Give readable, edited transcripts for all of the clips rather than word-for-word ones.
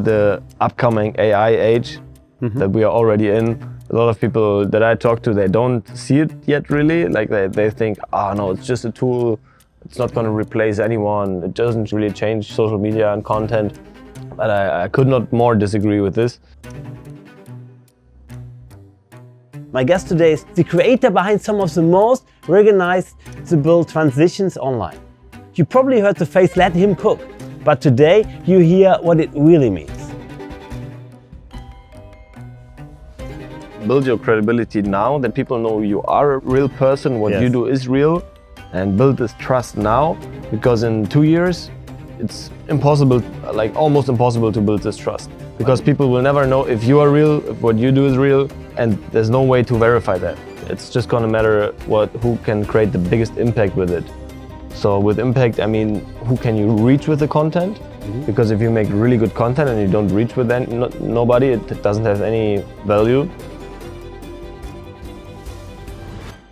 the upcoming AI age that we are already in. A lot of people that I talk to, they don't see it yet really. Like they think, oh no, it's just a tool. It's not going to replace anyone. It doesn't really change social media and content. But I could not more disagree with this. My guest today is the creator behind some of the most recognizable transitions online. You probably heard the phrase "let him cook," but today you hear what it really means. Build your credibility now, that people know you are a real person, what you do is real, and build this trust now, because in 2 years it's impossible, like almost impossible to build this trust, because people will never know if you are real, if what you do is real, and there's no way to verify that. It's just gonna matter who can create the biggest impact with it. So with impact, I mean, who can you reach with the content? Because if you make really good content and you don't reach with nobody, it doesn't have any value.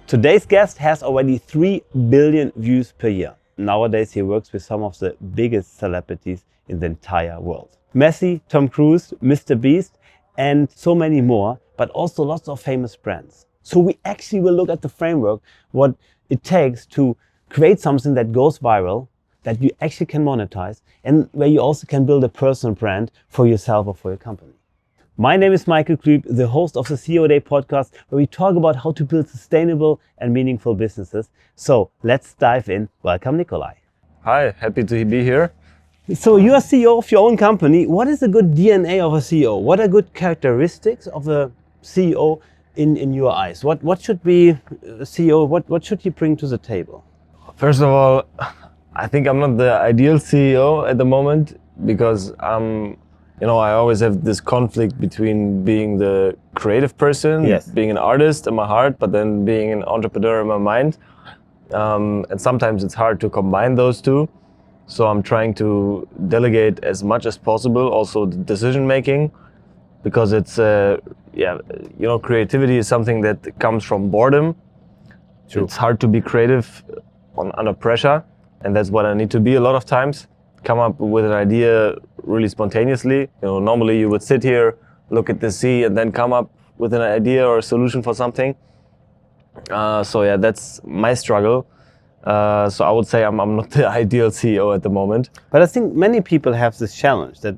Today's guest has already 3 billion views per year. Nowadays he works with some of the biggest celebrities in the entire world. Messi, Tom Cruise, MrBeast, and so many more, but also lots of famous brands. So we actually will look at the framework, what it takes to create something that goes viral, that you actually can monetize, and where you also can build a personal brand for yourself or for your company. My name is Michael Klüb, the host of the CEO Day podcast, where we talk about how to build sustainable and meaningful businesses. So let's dive in. Welcome, Nikolai. Hi, happy to be here. So you are CEO of your own company. What is a good DNA of a CEO? What are good characteristics of a CEO in your eyes? What should be a CEO? What should he bring to the table? First of all, I think I'm not the ideal CEO at the moment, because I always have this conflict between being the creative person, being an artist in my heart, but then being an entrepreneur in my mind. And sometimes it's hard to combine those two. So I'm trying to delegate as much as possible, also the decision making, because it's, creativity is something that comes from boredom. True. It's hard to be creative under pressure, and that's what I need to be a lot of times. Come up with an idea really spontaneously. Normally you would sit here, look at the sea, and then come up with an idea or a solution for something. That's my struggle. So I would say I'm not the ideal CEO at the moment. But I think many people have this challenge that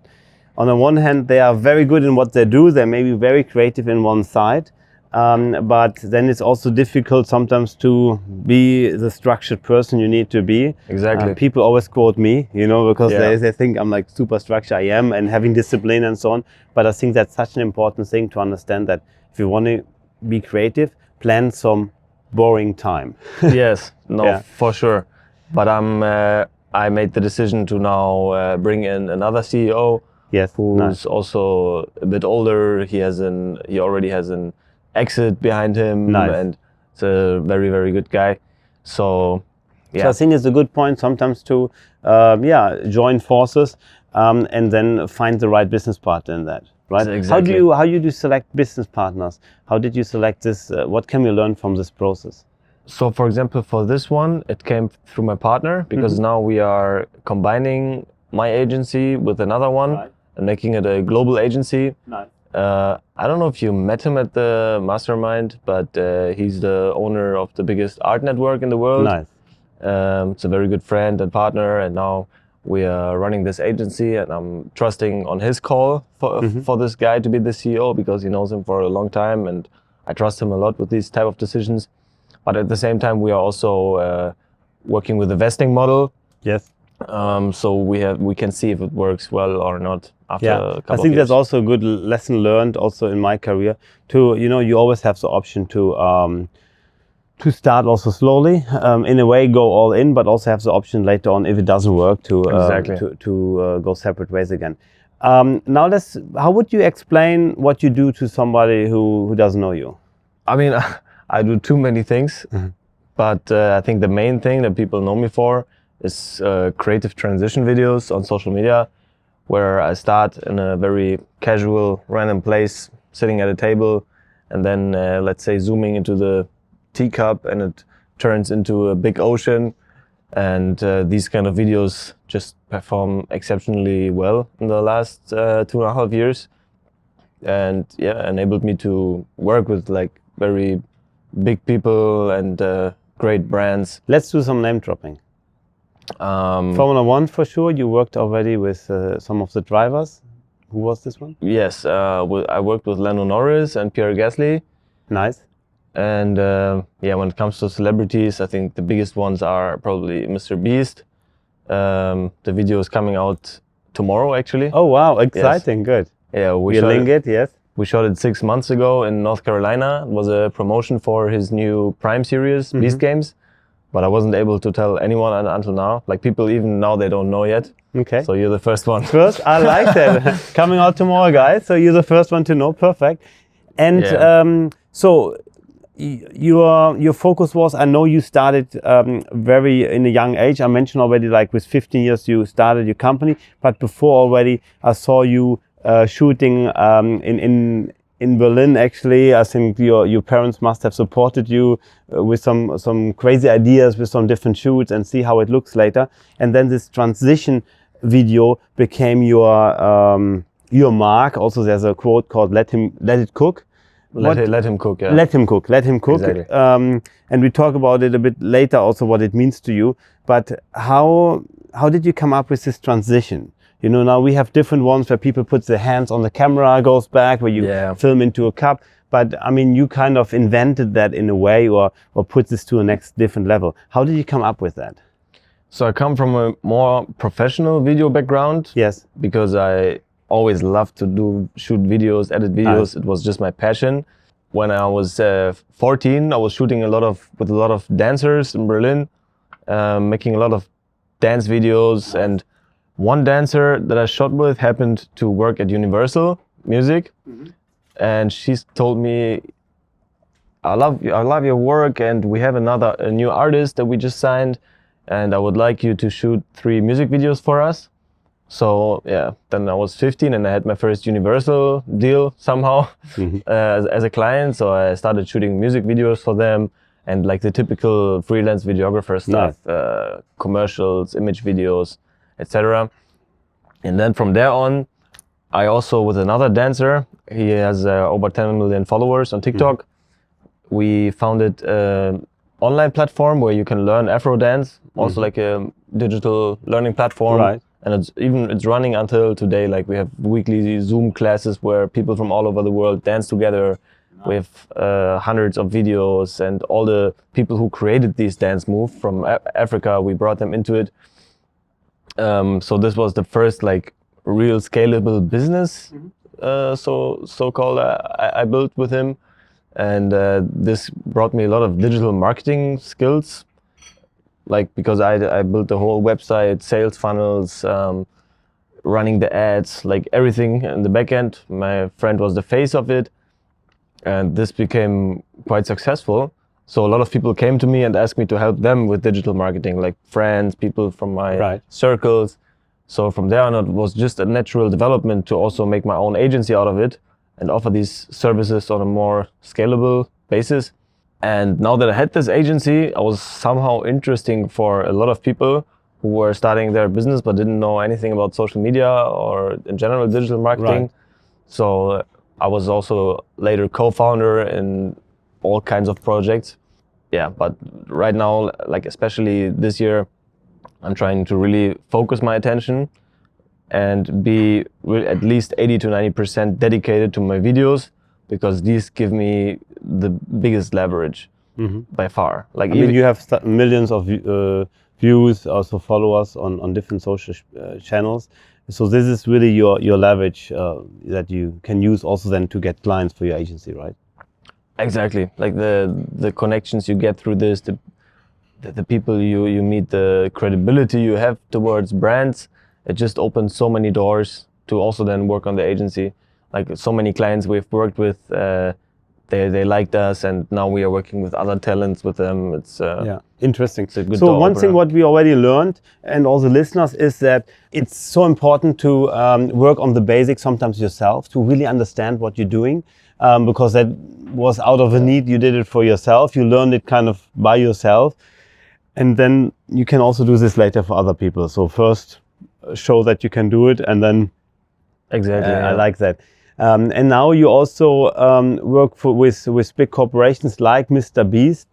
on the one hand, they are very good in what they do. They may be very creative in one side. But then it's also difficult sometimes to be the structured person you need to be. Exactly. People always quote me, because they think I'm like super structured. I am, and having discipline and so on. But I think that's such an important thing to understand, that if you want to be creative, plan some boring time. Yes, for sure. But I made the decision to now bring in another CEO. Yes, who's also a bit older. He already has an exit behind him, and it's a very, very good guy. So I think it's a good point sometimes to join forces and then find the right business partner in that, right? Exactly. How do you select business partners? How did you select this? What can we learn from this process? So for example, for this one, it came through my partner, because now we are combining my agency with another one and making it a global agency. I don't know if you met him at the mastermind, but he's the owner of the biggest art network in the world. It's a very good friend and partner, and now we are running this agency, and I'm trusting on his call for this guy to be the CEO, because he knows him for a long time, and I trust him a lot with these type of decisions. But at the same time, we are also working with a vesting model. Yes. So we can see if it works well or not after a couple of years. I think that's also a good lesson learned also in my career. You always have the option to start also slowly, in a way go all in, but also have the option later on, if it doesn't work, to go separate ways again. Now how would you explain what you do to somebody who doesn't know you? I mean, I do too many things, but I think the main thing that people know me for is creative transition videos on social media, where I start in a very casual, random place, sitting at a table, and then let's say zooming into the teacup, and it turns into a big ocean. And these kind of videos just perform exceptionally well in the last 2.5 years, and yeah, enabled me to work with like very big people and great brands. Let's do some name dropping. Formula One for sure. You worked already with some of the drivers. Who was this one? Yes, I worked with Lando Norris and Pierre Gasly. Nice. And yeah, when it comes to celebrities, I think the biggest ones are probably MrBeast. The video is coming out tomorrow, actually. Oh wow, exciting! Yes. Good. Yeah, we link it. Yes. We shot it 6 months ago in North Carolina. It was a promotion for his new Prime series, Beast Games. But I wasn't able to tell anyone until now. Like people even now they don't know yet. Okay. So you're the first one. First, I like that. Coming out tomorrow, guys. So you're the first one to know. Perfect. And yeah. So your focus was, I know you started very in a young age. I mentioned already, like with 15 years you started your company. But before already, I saw you shooting in Berlin. Actually, I think your parents must have supported you with some crazy ideas, with some different shoots, and see how it looks later. And then this transition video became your mark. Also, there's a quote called "Let it cook." Let him cook. Yeah. Let him cook. Let him cook. Exactly. And we talk about it a bit later. Also, what it means to you. But how did you come up with this transition? You know, now we have different ones where people put their hands on the camera, goes back, where you film into a cup. But I mean, you kind of invented that in a way, or put this to a next different level. How did you come up with that? So I come from a more professional video background. Yes. Because I always loved to shoot videos, edit videos. It was just my passion. When I was 14, I was shooting with a lot of dancers in Berlin, making a lot of dance videos. And one dancer that I shot with happened to work at Universal Music, and she told me, I love your work, and we have a new artist that we just signed, and I would like you to shoot 3 music videos for us. So yeah, then I was 15 and I had my first Universal deal somehow as a client. So I started shooting music videos for them, and like the typical freelance videographer stuff, commercials, image videos, etc. And then from there on, I also, with another dancer, he has over 10 million followers on TikTok. We founded an online platform where you can learn Afro dance, also like a digital learning platform. Right. And it's running until today. Like we have weekly Zoom classes where people from all over the world dance together. We have hundreds of videos, and all the people who created these dance moves from Africa, we brought them into it. So this was the first like real scalable business, so-called I built with him, and this brought me a lot of digital marketing skills. Like because I built the whole website, sales funnels, running the ads, like everything in the back end. My friend was the face of it, and this became quite successful. So a lot of people came to me and asked me to help them with digital marketing, like friends, people from my circles. So from there on, it was just a natural development to also make my own agency out of it and offer these services on a more scalable basis. And now that I had this agency, I was somehow interesting for a lot of people who were starting their business but didn't know anything about social media or in general digital marketing. So I was also later co-founder in all kinds of projects. Yeah, but right now, like especially this year, I'm trying to really focus my attention and be at least 80 to 90% dedicated to my videos, because these give me the biggest leverage by far. Like I mean, you have millions of views, also followers on different social channels. So this is really your leverage that you can use also then to get clients for your agency, right? Exactly. Like the connections you get through this, the people you meet, the credibility you have towards brands, it just opens so many doors to also then work on the agency. Like so many clients we've worked with, they liked us, and now we are working with other talents with them. It's interesting. It's a good so one thing what we already learned, and all the listeners, is that it's so important to work on the basics sometimes yourself, to really understand what you're doing, because that was out of a need. You did it for yourself. You learned it kind of by yourself. And then you can also do this later for other people. So first show that you can do it, and then Exactly. I like that. And now you also work with big corporations like MrBeast.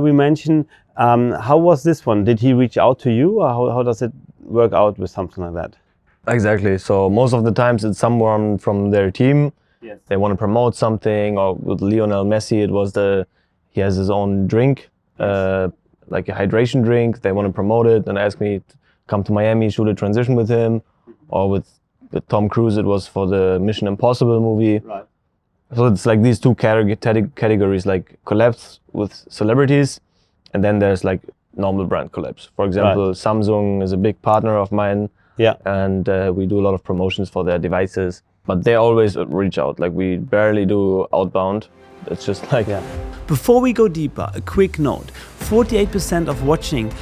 We mentioned. How was this one? Did he reach out to you, or how does it work out with something like that? Exactly. So most of the times it's someone from their team. Yes. They want to promote something, or with Lionel Messi, it was he has his own drink, like a hydration drink. They want to promote it and ask me to come to Miami, shoot a transition with him, or with Tom Cruise, it was for the Mission Impossible movie. Right. So it's like these two categories, like collabs with celebrities, and then there's like normal brand collabs. For example, Samsung is a big partner of mine. Yeah. And we do a lot of promotions for their devices, but they always reach out. Like we barely do outbound. It's just like... Yeah. Before we go deeper, a quick note. 48% of watching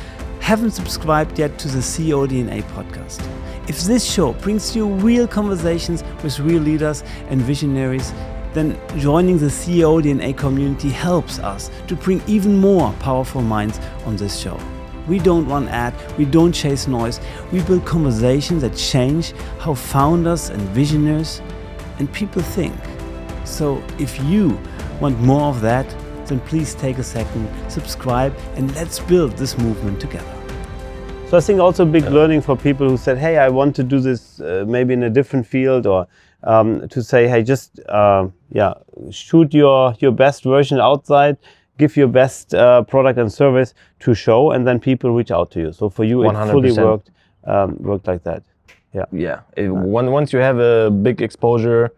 haven't subscribed yet to the CEO DNA podcast. If this show brings you real conversations with real leaders and visionaries, then joining the CEO DNA community helps us to bring even more powerful minds on this show. We don't run ads, we don't chase noise, we build conversations that change how founders and visionaries and people think. So if you want more of that, then please take a second, subscribe, and let's build this movement together. So I think also a big learning for people who said, hey, I want to do this maybe in a different field, or to say, hey, just shoot your best version outside, give your best product and service to show, and then people reach out to you. So for you, 100%. It fully worked like that. Yeah. Yeah. Once you have a big exposure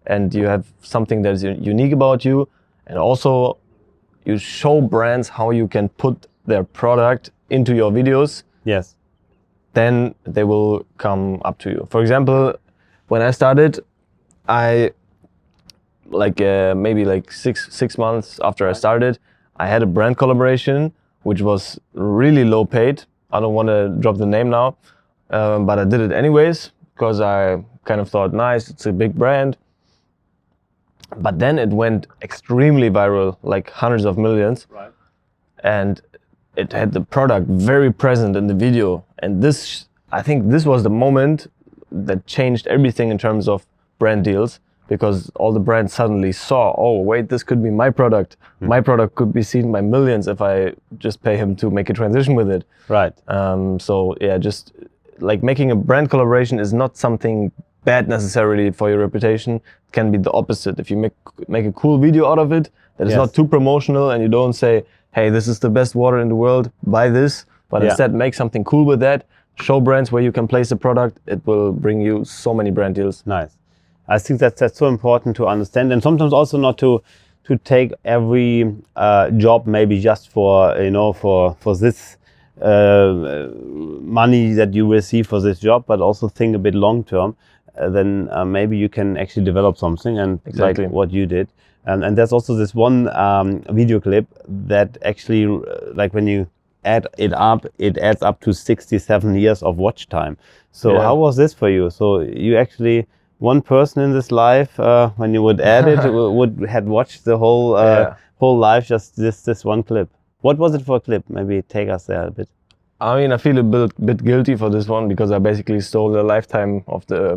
and you have something that is unique about you, and also you show brands how you can put their product into your videos. Yes. Then they will come up to you. For example, when I started, maybe like six months after I started, I had a brand collaboration, which was really low paid. I don't want to drop the name now, but I did it anyways, because I kind of thought, nice, it's a big brand. But then it went extremely viral, like hundreds of millions. Right. And it had the product very present in the video. And I think this was the moment that changed everything in terms of brand deals, because all the brands suddenly saw, oh, wait, this could be my product. My product could be seen by millions if I just pay him to make a transition with it. Right. So yeah, just like making a brand collaboration is not something bad necessarily for your reputation. It can be the opposite. If you make a cool video out of it, that is not too promotional, and you don't say, hey, this is the best water in the world, buy this, but instead make something cool with that, show brands where you can place the product, it will bring you so many brand deals. Nice. I think that's so important to understand, and sometimes also not to take every job maybe just for for this money that you receive for this job, but also think a bit long term. Then maybe you can actually develop something, and exactly like what you did. And there's also this one video clip that actually, like when you add it up, it adds up to 67 years of watch time. So how was this for you? So you actually, one person in this life, when you would add it, had watched the whole life, just this one clip. What was it for a clip? Maybe take us there a bit. I mean, I feel a bit guilty for this one, because I basically stole a lifetime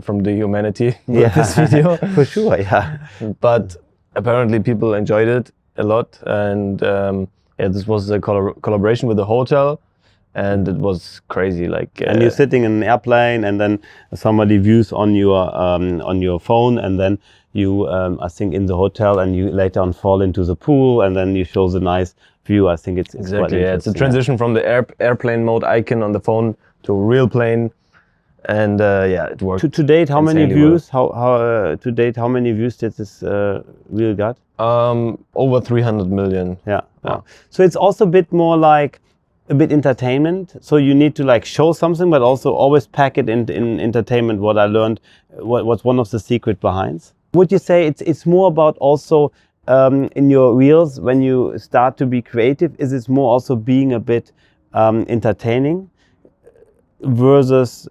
from the humanity with this video. For sure, yeah. But apparently people enjoyed it a lot, and this was a collaboration with a hotel, and it was crazy. And you're sitting in an airplane, and then somebody views on your phone, and then you, I think, in the hotel, and you later on fall into the pool, and then you show the nice view. I think it's exactly. Yeah, it's a transition from the airplane mode icon on the phone to a real plane, and it worked. To date, how many views? How to date, how many views did this reel got? Over 300 million. Yeah. Wow. So it's also a bit more like a bit entertainment. So you need to like show something, but also always pack it in entertainment. What I learned, what's one of the secret behinds. Would you say it's more about also in your reels, when you start to be creative, is it more also being a bit entertaining versus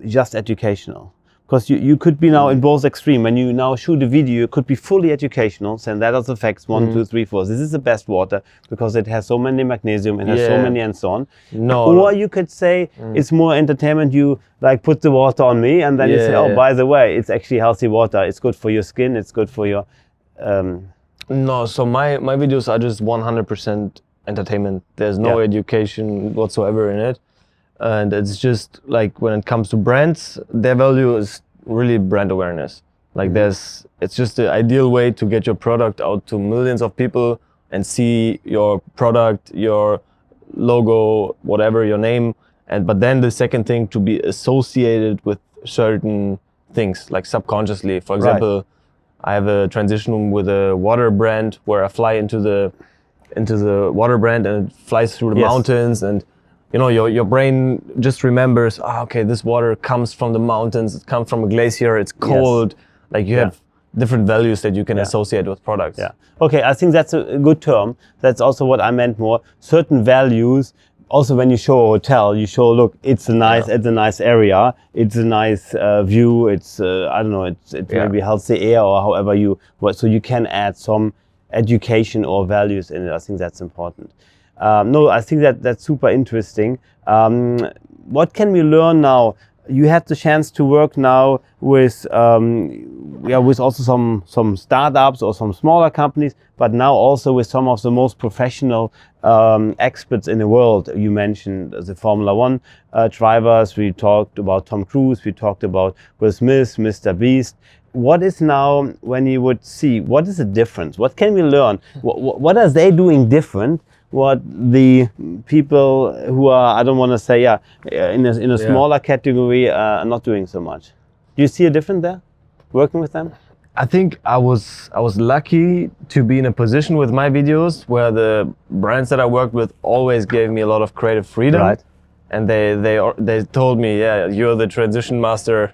just educational? Because you could be now in both extreme. When you now shoot a video, it could be fully educational, and that also affects 1, 2, 3, 4. This is the best water because it has so many magnesium, it has so many and so on. Or you could say it's more entertainment. You like put the water on me, and then you say, oh, by the way, it's actually healthy water. It's good for your skin. It's good for your. No, so my videos are just 100% entertainment. There's no education whatsoever in it. And it's just like when it comes to brands, their value is really brand awareness. Like it's just the ideal way to get your product out to millions of people and see your product, your logo, whatever, your name. But then the second thing, to be associated with certain things, like subconsciously. For example, I have a transition with a water brand where I fly into the water brand and it flies through the mountains, and you know, your brain just remembers, okay, this water comes from the mountains, it comes from a glacier, it's cold. Like you have different values that you can associate with products. Okay, I think that's a good term. That's also what I meant more. Certain values. Also, when you show a hotel, you show, look, it's a nice area, it's a nice view, it's I don't know, it's maybe healthy air or however so you can add some education or values in it. I think that's important. No, I think that's super interesting. What can we learn now? You had the chance to work now with also some startups or some smaller companies, but now also with some of the most professional experts in the world. You mentioned the Formula One drivers. We talked about Tom Cruise. We talked about Will Smith, MrBeast. What is now, when you would see, what is the difference? What can we learn? What are they doing different? What the people who are, I don't want to say, in a smaller category are not doing so much. Do you see a difference there, working with them? I think I was lucky to be in a position with my videos where the brands that I worked with always gave me a lot of creative freedom. Right. And they told me, you're the transition master.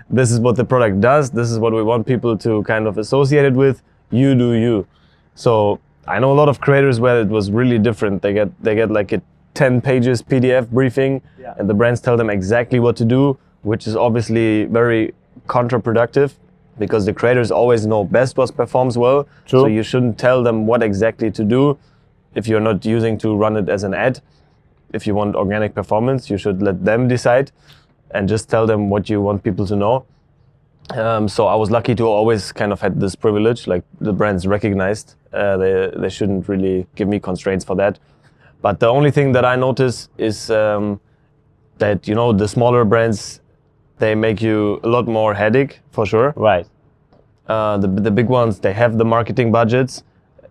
This is what the product does. This is what we want people to kind of associate it with. You do you. So I know a lot of creators where it was really different. They get like a 10 pages PDF briefing, and the brands tell them exactly what to do, which is obviously very counterproductive because the creators always know best what performs well. True. So you shouldn't tell them what exactly to do if you're not using to run it as an ad. If you want organic performance, you should let them decide and just tell them what you want people to know. So I was lucky to always kind of had this privilege, like the brands recognized. They shouldn't really give me constraints for that. But the only thing that I notice is that, you know, the smaller brands, they make you a lot more headache, for sure. Right. The big ones, they have the marketing budgets.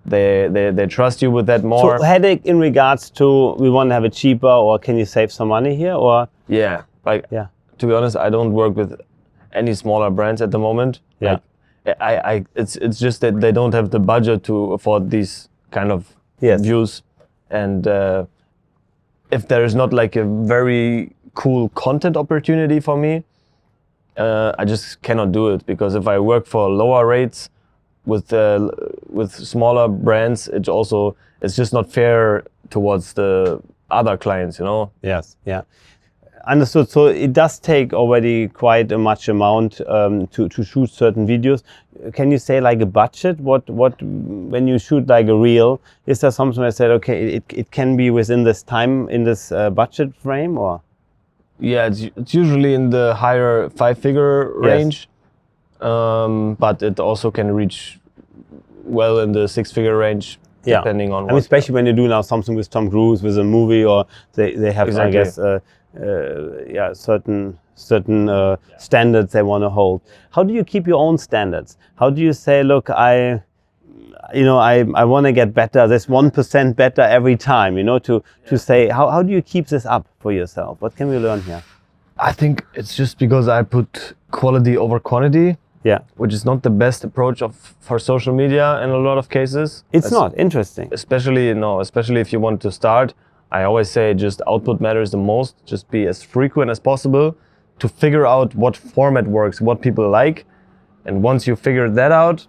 They trust you with that more. So headache in regards to, we want to have it cheaper, or can you save some money here, or? Yeah, to be honest, I don't work with any smaller brands at the moment. Yeah. Like, it's just that they don't have the budget to afford these kind of views. And if there is not like a very cool content opportunity for me, I just cannot do it, because if I work for lower rates with smaller brands, it's just not fair towards the other clients, you know? Yes, yeah. Understood. So it does take already quite a much amount to shoot certain videos. Can you say like a budget? What when you shoot like a reel, is there something I said, okay, it can be within this time, in this budget frame, or? Yeah, it's usually in the higher 5-figure range, but it also can reach well in the 6-figure range, depending on. I mean, especially when you do now something with Tom Cruise, with a movie, or they have, I guess, certain standards they want to hold. How do you keep your own standards? How do you say, look, I want to get better, this 1% better every time, to say, how do you keep this up for yourself? What can we learn here? I think it's just because I put quality over quantity, which is not the best approach for social media in a lot of cases. It's not interesting. Especially if you want to start. I always say just output matters the most. Just be as frequent as possible to figure out what format works, what people like. And once you figure that out,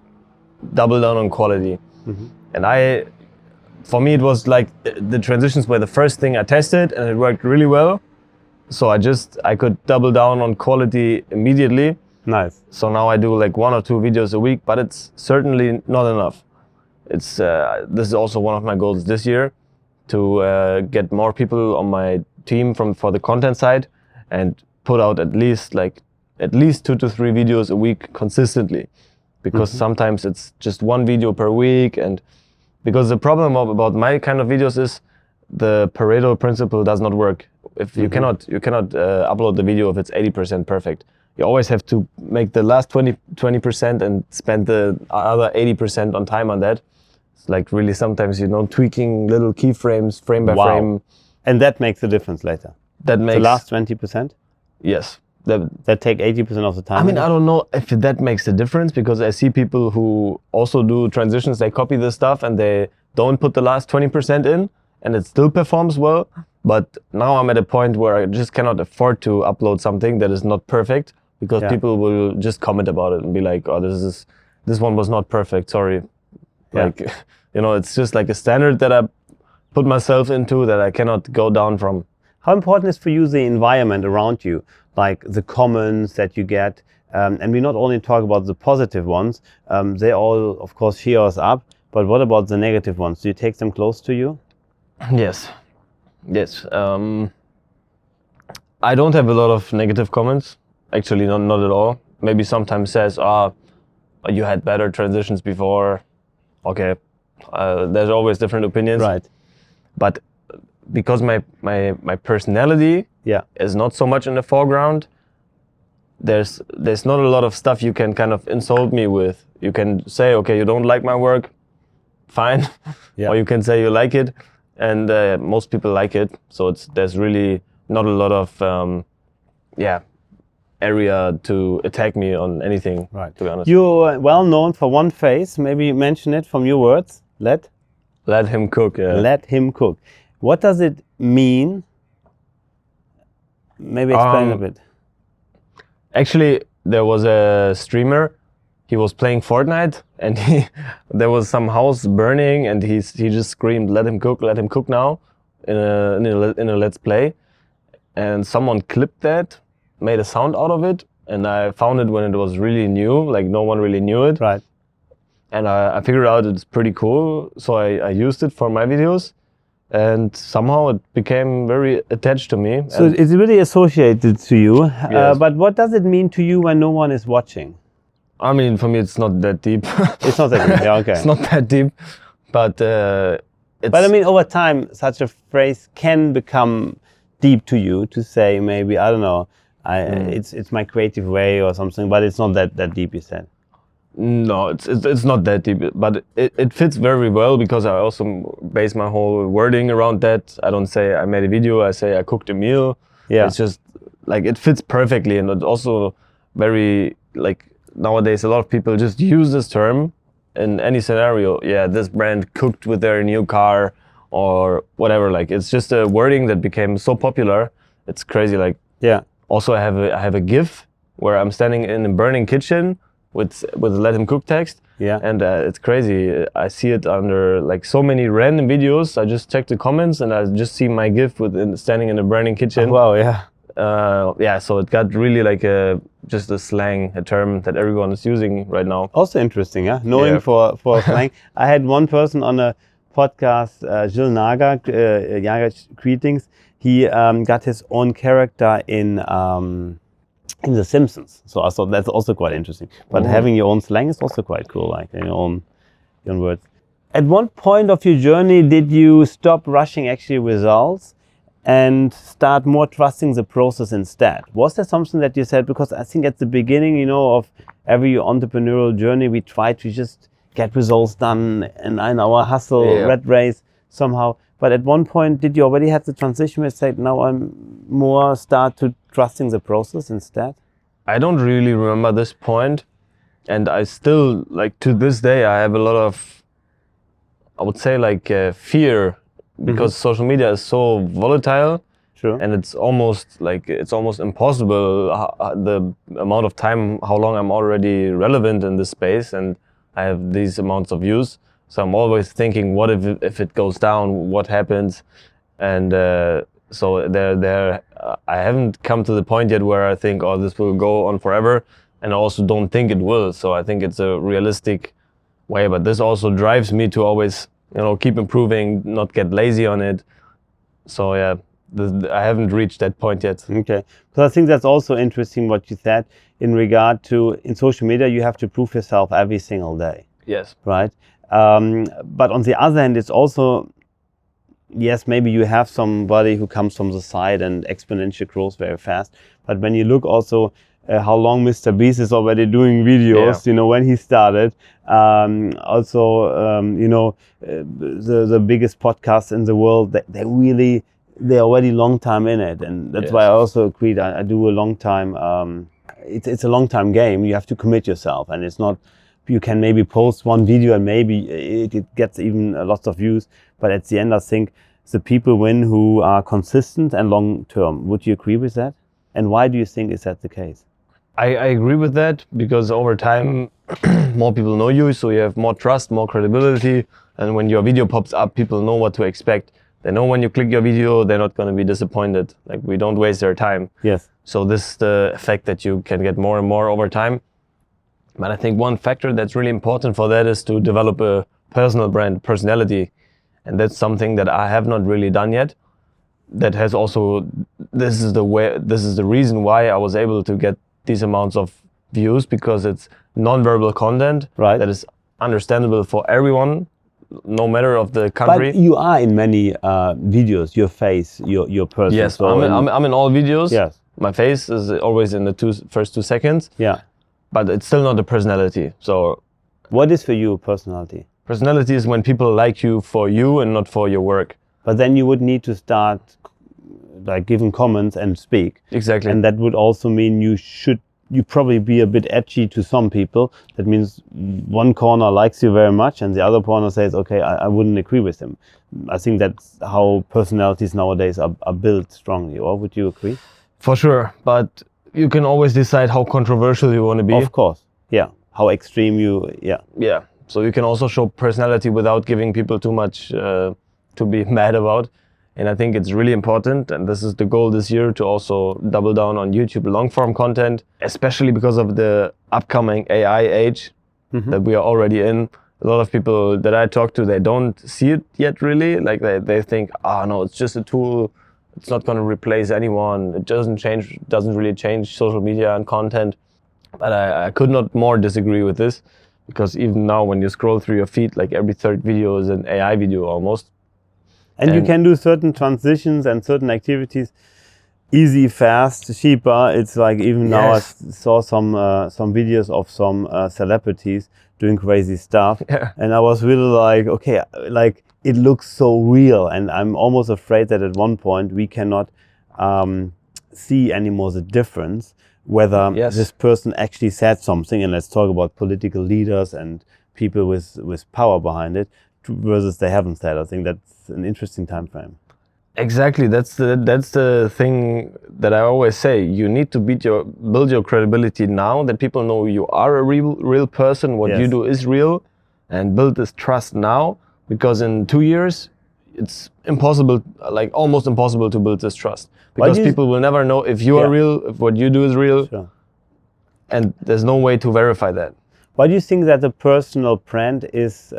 double down on quality. Mm-hmm. And for me, it was like the transitions were the first thing I tested, and it worked really well. So I could double down on quality immediately. Nice. So now I do like 1 or 2 videos a week, but it's certainly not enough. It's this is also one of my goals this year, to get more people on my team for the content side and put out at least 2 to 3 videos a week consistently, because sometimes it's just 1 video per week. And because the problem about my kind of videos is the Pareto principle does not work. If you cannot upload the video if it's 80% perfect. You always have to make the last 20% and spend the other 80% on time on that. It's like really sometimes, tweaking little keyframes frame by frame. And that makes a difference later. That makes the last 20%? Yes. That take 80% of the time? I mean, I don't know if that makes a difference, because I see people who also do transitions, they copy the stuff and they don't put the last 20% in, and it still performs well. But now I'm at a point where I just cannot afford to upload something that is not perfect, because people will just comment about it and be like, oh, this one was not perfect, sorry. Like, it's just like a standard that I put myself into that I cannot go down from. How important is for you the environment around you, like the comments that you get? And we not only talk about the positive ones, they all, of course, cheer us up, but what about the negative ones? Do you take them close to you? Yes. I don't have a lot of negative comments. Actually, not at all. Maybe sometimes says, you had better transitions before. Okay, there's always different opinions. Right. But because my personality is not so much in the foreground, there's not a lot of stuff you can kind of insult me with. You can say, okay, you don't like my work, fine. Or you can say you like it, and most people like it. So there's really not a lot of area to attack me on anything, to be honest. You're well known for one phrase, maybe mention it from your words. Let him cook. Let him cook. What does it mean? Maybe explain a bit. Actually, there was a streamer. He was playing Fortnite, and there was some house burning, and he just screamed, "Let him cook now!" in a Let's Play, and someone clipped that, made a sound out of it, and I found it when it was really new, like no one really knew it. Right. And I figured out it's pretty cool, so I used it for my videos, and somehow it became very attached to me. So it's really associated to you. Yes. But what does it mean to you when no one is watching? I mean, for me, it's not that deep. It's not that deep. Yeah, okay. It's not that deep, but it's. But I mean, over time, such a phrase can become deep to you, to say maybe, I don't know, it's my creative way or something, but it's not that deep, you said. No, it's not that deep, but it fits very well, because I also base my whole wording around that. I don't say I made a video, I say I cooked a meal. Yeah. It's just like it fits perfectly, and it's also very like nowadays a lot of people just use this term in any scenario. Yeah, this brand cooked with their new car or whatever. Like it's just a wording that became so popular. It's crazy. Like also I have a GIF where I'm standing in a burning kitchen with "Let him cook" text. Yeah. And it's crazy. I see it under like so many random videos. I just check the comments and I just see my GIF standing in a burning kitchen. Oh, wow, yeah. So it got really like just a slang, a term that everyone is using right now. Also interesting, yeah? Knowing for slang. I had one person on a podcast, Jill Naga, Greetings. He got his own character in The Simpsons. So I thought that's also quite interesting. But having your own slang is also quite cool, like in your own words. At one point of your journey, did you stop rushing actually results and start more trusting the process instead? Was there something that you said? Because I think at the beginning, of every entrepreneurial journey, we try to just get results done and in our hustle, rat race somehow. But at one point, did you already have the transition where you said, now I'm more start to trusting the process instead? I don't really remember this point. And I still, like to this day, I have a lot of, I would say like fear, because social media is so volatile. True. And it's almost impossible the amount of time, how long I'm already relevant in this space, and I have these amounts of views. So I'm always thinking, what if it goes down? What happens? And so I haven't come to the point yet where I think, oh, this will go on forever. and I also don't think it will. So I think it's a realistic way, but this also drives me to always, keep improving, not get lazy on it. So yeah, I haven't reached that point yet. Okay, because I think that's also interesting what you said in regard to, in social media you have to prove yourself every single day. Yes. Right. But on the other hand, it's also, yes, maybe you have somebody who comes from the side and exponential grows very fast. But when you look also how long MrBeast is already doing videos, when he started, the biggest podcasts in the world, they're already long time in it. And that's why I also agreed, I do a long time, it's a long time game. You have to commit yourself, and it's not, you can maybe post one video and maybe it gets even lots of views, but at the end I think the people win who are consistent and long term. Would you agree with that? And why do you think is that the case? I agree with that, because over time more people know you, so you have more trust, more credibility, and when your video pops up, people know what to expect. They know when you click your video, they're not going to be disappointed. Like, we don't waste their time. Yes. So this is the effect that you can get more and more over time. But I think one factor that's really important for that is to develop a personal brand, personality. And that's something that I have not really done yet. That has also, this is the reason why I was able to get these amounts of views, because it's non-verbal content that is understandable for everyone, no matter of the country. But you are in many videos, your face, your person. Yes, so I'm in all videos. Yes. My face is always in the first 2 seconds. Yeah. But it's still not a personality. So what is for you personality? Personality is when people like you for you and not for your work. But then you would need to start like giving comments and speak. Exactly. And that would also mean you probably be a bit edgy to some people. That means one corner likes you very much and the other corner says, okay, I wouldn't agree with him. I think that's how personalities nowadays are built strongly. Or would you agree? For sure. But you can always decide how controversial you want to be. Of course. Yeah. How extreme Yeah. So you can also show personality without giving people too much to be mad about. And I think it's really important, and this is the goal this year, to also double down on YouTube long-form content, especially because of the upcoming AI age that we are already in. A lot of people that I talk to, they don't see it yet really. Like they think, no, it's just a tool. It's not going to replace anyone. It doesn't really change social media and content. But I could not more disagree with this, because even now when you scroll through your feed, like every third video is an AI video almost. And you can do certain transitions and certain activities easy, fast, cheaper. It's like even now I saw some videos of some celebrities doing crazy stuff. Yeah. And I was really like, okay, like it looks so real. And I'm almost afraid that at one point we cannot see anymore the difference whether this person actually said something, and let's talk about political leaders and people with power behind it, versus they haven't said. I think that's an interesting time frame. Exactly, that's the thing that I always say. You need to build your credibility now, that people know you are a real person, what you do is real, and build this trust now, because in 2 years it's impossible, like almost impossible, to build this trust, because people will never know if you are real, if what you do is real. Sure. And there's no way to verify that. Why do you think that the personal brand is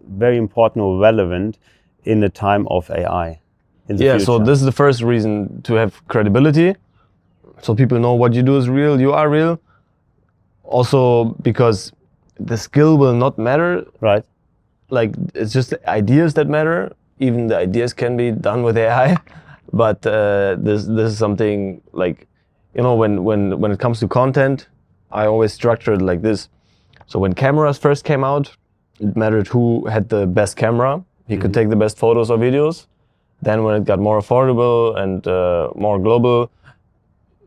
very important or relevant in the time of AI? In the future? So this is the first reason, to have credibility, so people know what you do is real, you are real. Also because the skill will not matter. Right. Like, it's just the ideas that matter. Even the ideas can be done with AI. But this is something like, when it comes to content, I always structure it like this. So when cameras first came out, it mattered who had the best camera. He could take the best photos or videos. Then when it got more affordable and more global,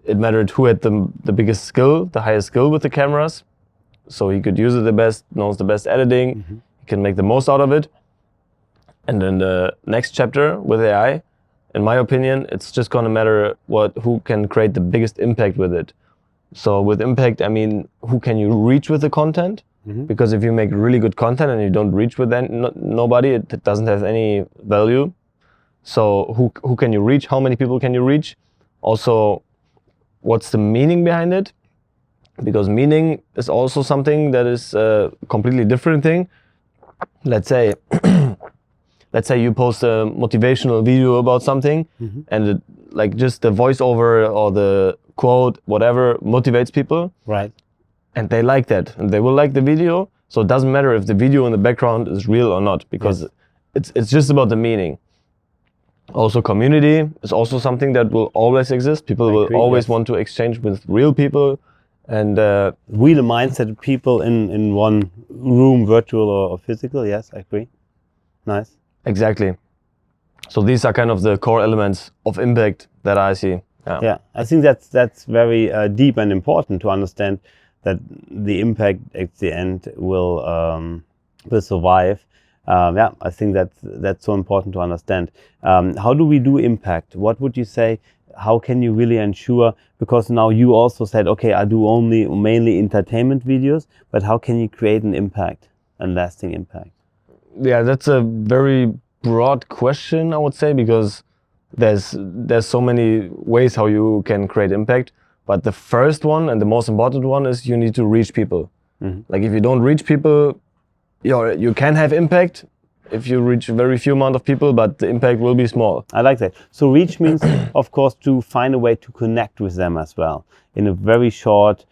it mattered who had the biggest skill, the highest skill with the cameras. So he could use it the best, knows the best editing, he can make the most out of it. And then the next chapter with AI, in my opinion, it's just gonna matter who can create the biggest impact with it. So with impact, I mean, who can you reach with the content? Because if you make really good content and you don't reach with nobody, it doesn't have any value. So who can you reach? How many people can you reach? Also, what's the meaning behind it? because meaning is also something that is a completely different thing. Let's say you post a motivational video about something, and it, like just the voiceover or the quote, whatever, motivates people, right? And they like that, and they will like the video. So it doesn't matter if the video in the background is real or not, because it's just about the meaning. Also, community is also something that will always exist. People will always want to exchange with real people, and real mindset people in one room, virtual or physical. Yes, I agree. Nice. Exactly. So these are kind of the core elements of impact that I see. Yeah, I think that's very deep and important to understand that the impact at the end will survive. Yeah, I think that's so important to understand. How do we do impact? What would you say? How can you really ensure? Because now you also said, okay, I do mainly entertainment videos, but how can you create an impact, a lasting impact? Yeah, that's a very broad question, I would say, because there's so many ways how you can create impact. But the first one and the most important one is you need to reach people. Like if you don't reach people, you can have impact if you reach a very few amount of people, but the impact will be small. I like that. So reach means, of course, to find a way to connect with them as well in a very short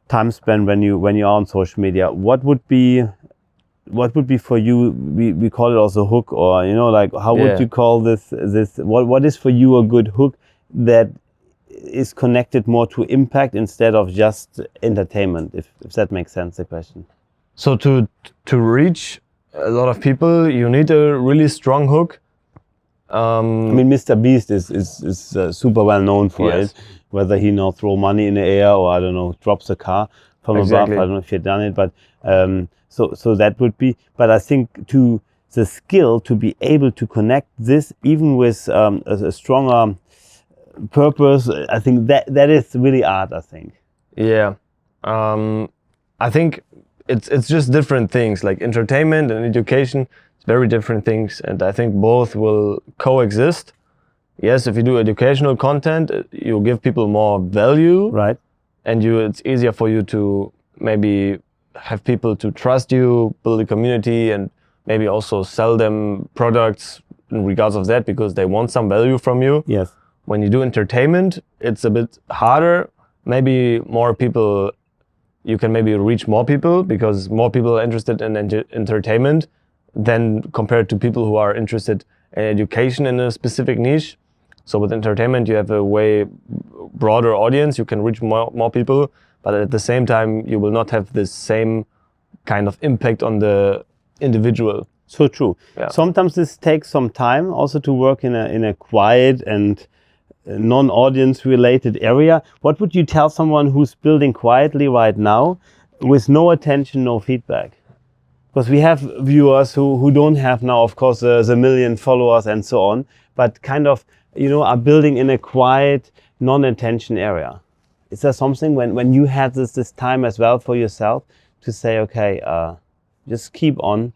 time span when you're on social media. What would be for you? We call it also hook, or like how would you call this? What is for you a good hook that is connected more to impact instead of just entertainment? If that makes sense, the question. So to reach a lot of people, you need a really strong hook. I mean, MrBeast is super well known for it. Whether he now throw money in the air or I don't know, drops a car from above. I don't know if you've done it, but so that would be. But I think the skill to be able to connect this even with a stronger purpose, I think that is really art. I think. Yeah, I think it's just different things. Like entertainment and education, it's very different things, and I think both will coexist. Yes, if you do educational content, you give people more value, right? And it's easier for you to maybe have people to trust you, build a community, and maybe also sell them products in regards of that because they want some value from you. Yes. When you do entertainment, it's a bit harder. Maybe more people, you can maybe reach more people because more people are interested in entertainment than compared to people who are interested in education in a specific niche. So with entertainment, you have a way broader audience. You can reach more people, but at the same time, you will not have this same kind of impact on the individual. So true. Yeah. Sometimes this takes some time also to work in a quiet and non-audience related area. What would you tell someone who's building quietly right now with no attention, no feedback? Because we have viewers who don't have now, of course, the million followers and so on, but kind of, are building in a quiet, non-attention area. Is there something when you had this time as well for yourself to say, okay, just keep on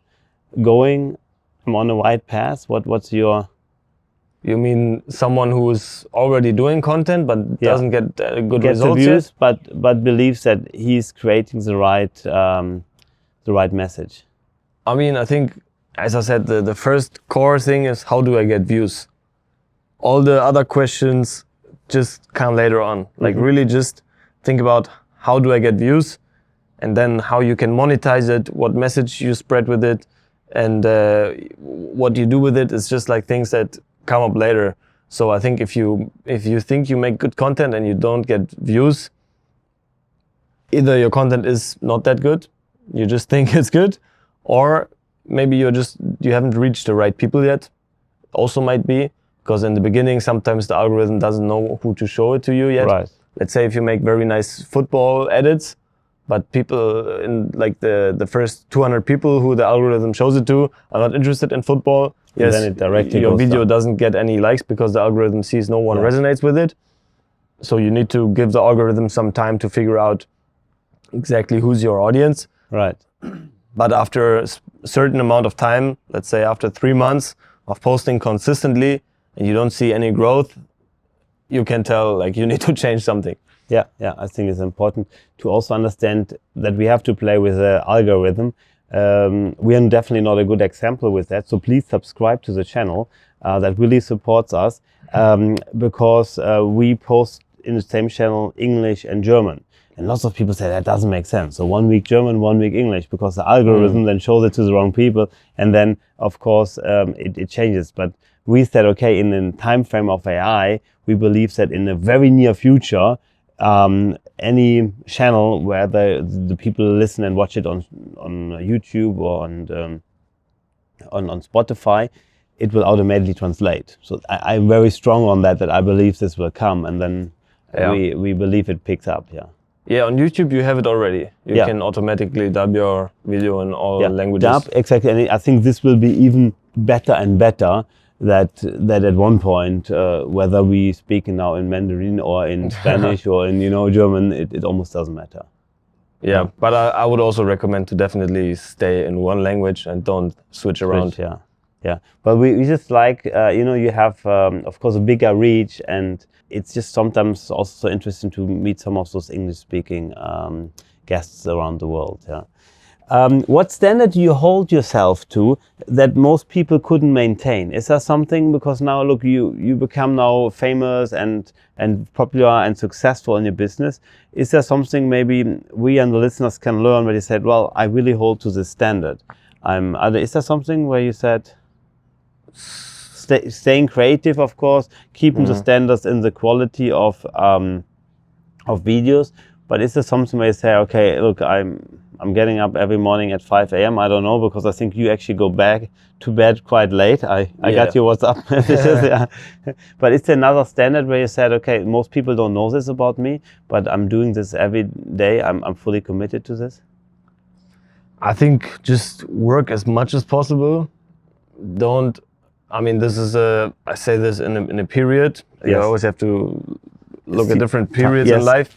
going, I'm on the right path? What's your... You mean someone who is already doing content but doesn't get good results the views, yet? but believes that he's creating the right message? I mean, I think, as I said, the first core thing is how do I get views? All the other questions just come later on. Like really just think about how do I get views, and then how you can monetize it, what message you spread with it, and what you do with it is just like things that come up later. So I think if you think you make good content and you don't get views, either your content is not that good, you just think it's good, or maybe you haven't reached the right people yet. Also might be, because in the beginning sometimes the algorithm doesn't know who to show it to you yet. Right. Let's say if you make very nice football edits, but people in like the first 200 people who the algorithm shows it to are not interested in football. Yes, then it directly your video down. doesn't get any likes because the algorithm sees no one resonates with it. So you need to give the algorithm some time to figure out exactly who's your audience. Right. But after a certain amount of time, let's say after 3 months of posting consistently, and you don't see any growth, you can tell like you need to change something. Yeah, I think it's important to also understand that we have to play with the algorithm. We are definitely not a good example with that, so please subscribe to the channel. That really supports us, because we post in the same channel English and German. And lots of people say that doesn't make sense. So 1 week German, 1 week English, because the algorithm then shows it to the wrong people. And then, of course, it changes. But we said, okay, in the time frame of AI, we believe that in the very near future, any channel where the people listen and watch it on YouTube or on Spotify, it will automatically translate. So I'm very strong on that I believe this will come, and then we believe it picks up. Yeah, on YouTube you have it already. You can automatically dub your video in all languages. Dub, exactly. And I think this will be even better and better. That at one point, whether we speak now in Mandarin or in Spanish or in German, it almost doesn't matter. Yeah, but I would also recommend to definitely stay in one language and don't switch around. Yeah. But we just like you have of course a bigger reach, and it's just sometimes also so interesting to meet some of those English-speaking guests around the world. Yeah. What standard do you hold yourself to that most people couldn't maintain? Is there something, because now look, you become now famous and popular and successful in your business. Is there something maybe we and the listeners can learn where you said, well, I really hold to this standard? Is there something where you said, staying creative, of course, keeping the standards in the quality of videos, but is there something where you say, okay, look, I'm getting up every morning at 5 a.m. I don't know, because I think you actually go back to bed quite late. I got your WhatsApp messages. But it's another standard where you said, okay, most people don't know this about me, but I'm doing this every day. I'm fully committed to this. I think just work as much as possible. This is I say this in a period. You always have to look at different periods in life.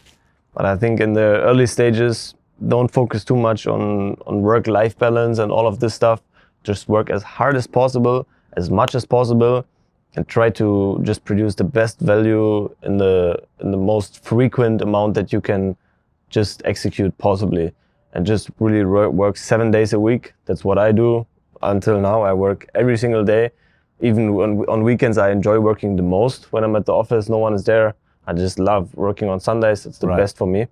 But I think in the early stages, don't focus too much on work-life balance and all of this stuff. Just work as hard as possible, as much as possible, and try to just produce the best value in the most frequent amount that you can just execute possibly. And just really work 7 days a week. That's what I do until now. I work every single day. Even on weekends, I enjoy working the most. When I'm at the office, no one is there. I just love working on Sundays. It's the best for me.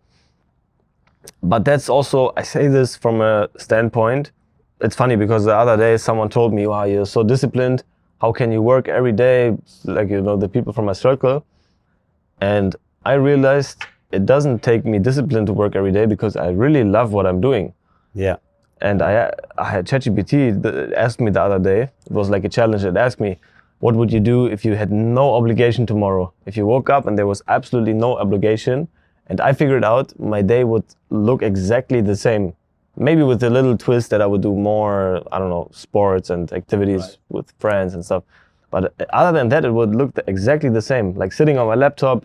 But that's also, I say this from a standpoint, it's funny because the other day someone told me, wow, you're so disciplined. How can you work every day? Like, the people from my circle. And I realized it doesn't take me discipline to work every day because I really love what I'm doing. Yeah. And I had ChatGPT asked me the other day, it was like a challenge, it asked me, what would you do if you had no obligation tomorrow? If you woke up and there was absolutely no obligation, and I figured out my day would look exactly the same. Maybe with a little twist that I would do more, I don't know, sports and activities with friends and stuff. But other than that, it would look exactly the same. Like sitting on my laptop,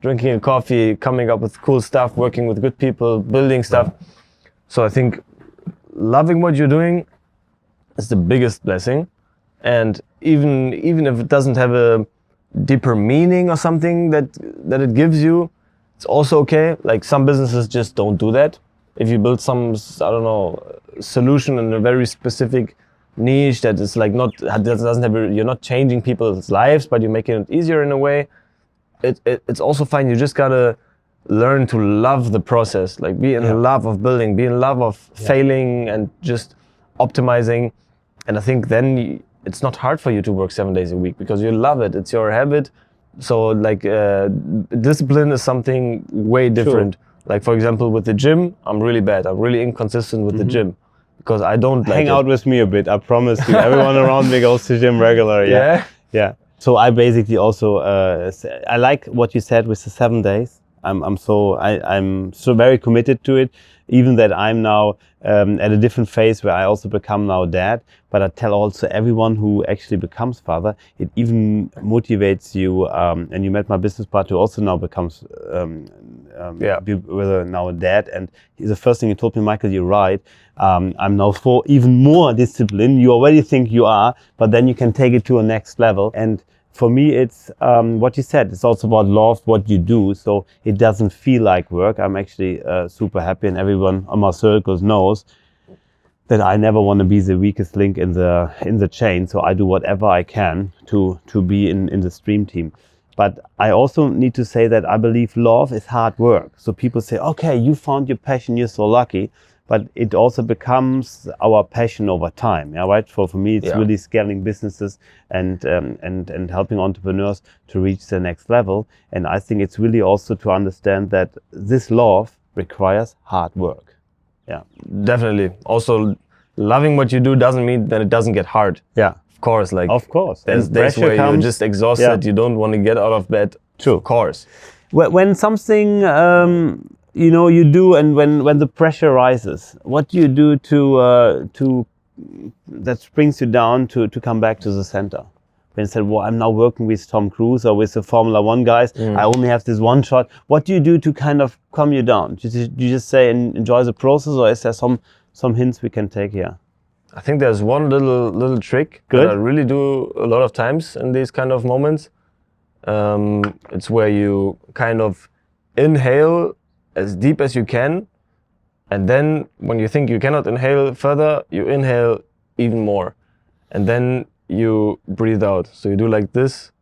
drinking a coffee, coming up with cool stuff, working with good people, building stuff. So I think loving what you're doing is the biggest blessing. And even if it doesn't have a deeper meaning or something that it gives you, it's also okay. Like some businesses just don't do that. If you build some, I don't know, solution in a very specific niche that is like you're not changing people's lives, but you're making it easier in a way, it's also fine. You just gotta learn to love the process, like be in love of building, be in love of failing and just optimizing. And I think then it's not hard for you to work 7 days a week because you love it. It's your habit. So like discipline is something way different. Sure. Like for example, with the gym, I'm really bad. I'm really inconsistent with the gym because I don't hang out with me a bit. I promise you. Everyone around me goes to gym regular. Yeah. So I basically also I like what you said with the 7 days. I'm so very committed to it. Even that I'm now at a different phase where I also become now dad. But I tell also everyone who actually becomes father, it even motivates you. And you met my business partner who also now becomes now a dad. And the first thing he told me, Michael, you're right. I'm now for even more discipline. You already think you are, but then you can take it to a next level. And for me, it's what you said. It's also about love, what you do, so it doesn't feel like work. I'm actually super happy, and everyone on my circles knows that I never want to be the weakest link in the chain. So I do whatever I can to be in the stream team. But I also need to say that I believe love is hard work. So people say, okay, you found your passion, you're so lucky. But it also becomes our passion over time, yeah, right? For me, it's really scaling businesses and helping entrepreneurs to reach the next level. And I think it's really also to understand that this love requires hard work. Yeah, definitely. Also, loving what you do doesn't mean that it doesn't get hard. Yeah, of course. Like, of course, there's days where you're just exhausted. You don't want to get out of bed. True, of course. When something you do, and when the pressure rises, what do you do to that brings you down to come back to the center? When you said, well, I'm now working with Tom Cruise or with the Formula One guys, I only have this one shot. What do you do to kind of calm you down? Do you just say and enjoy the process, or is there some hints we can take here? I think there's one little trick that I really do a lot of times in these kind of moments. It's where you kind of inhale as deep as you can, and then when you think you cannot inhale further, you inhale even more, and then you breathe out. So you do like this.